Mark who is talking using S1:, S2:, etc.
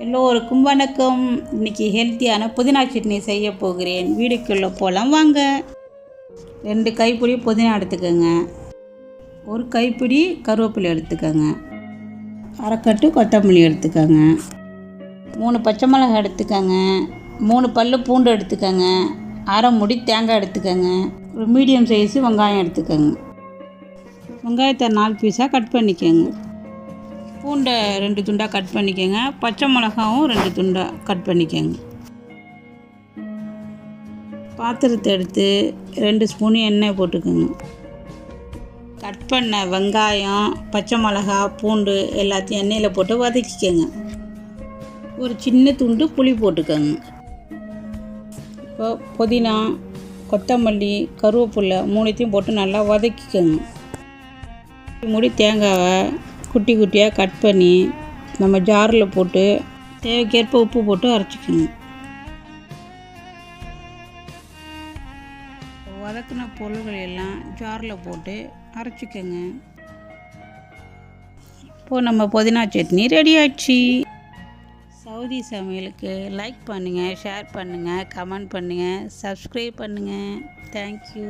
S1: எல்லோருக்கும் வணக்கம். இன்றைக்கி ஹெல்த்தியான புதினா சட்னி செய்ய போகிறேன். வீடுக்குள்ளே போகலாம் வாங்க. 2 கைப்பிடி புதினா எடுத்துக்கோங்க. 1 கைப்பிடி கருவேப்பிலை எடுத்துக்கோங்க. அரைக்கட்டு கொத்தமல்லி எடுத்துக்கோங்க. 3 பச்சை மிளகாய் எடுத்துக்கோங்க. 3 பல்லு பூண்டு எடுத்துக்கோங்க. அரை முடி தேங்காய் எடுத்துக்கோங்க. ஒரு மீடியம் சைஸு வெங்காயம் எடுத்துக்கோங்க. வெங்காயத்தை 4 பீஸாக கட் பண்ணிக்கோங்க. பூண்டை 2 துண்டாக கட் பண்ணிக்கோங்க. பச்சை மிளகாவும் 2 துண்டாக கட் பண்ணிக்கோங்க. பாத்திரத்தை எடுத்து 2 ஸ்பூன் எண்ணெய் போட்டுக்கோங்க. கட் பண்ண வெங்காயம், பச்சை மிளகா, பூண்டு எல்லாத்தையும் எண்ணெயில் போட்டு வதக்கிக்கோங்க. ஒரு சின்ன துண்டு புளி போட்டுக்கோங்க. இப்போ புதினா, கொத்தமல்லி, கருவேப்பிலை 3த்தையும் போட்டு நல்லா வதக்கிக்கோங்க. மூடி தேங்காவை குட்டி குட்டியாக கட் பண்ணி நம்ம ஜாரில் போட்டு தேவைக்கேற்ப உப்பு போட்டு அரைச்சிக்கோங்க. வதக்கின பொருள்கள் எல்லாம் ஜாரில் போட்டு அரைச்சிக்கோங்க. இப்போது நம்ம புதினா சட்னி ரெடி ஆச்சு. சவுதி சமையலுக்கு லைக் பண்ணுங்கள், ஷேர் பண்ணுங்கள், கமெண்ட் பண்ணுங்கள், சப்ஸ்கிரைப் பண்ணுங்கள். தேங்க்யூ.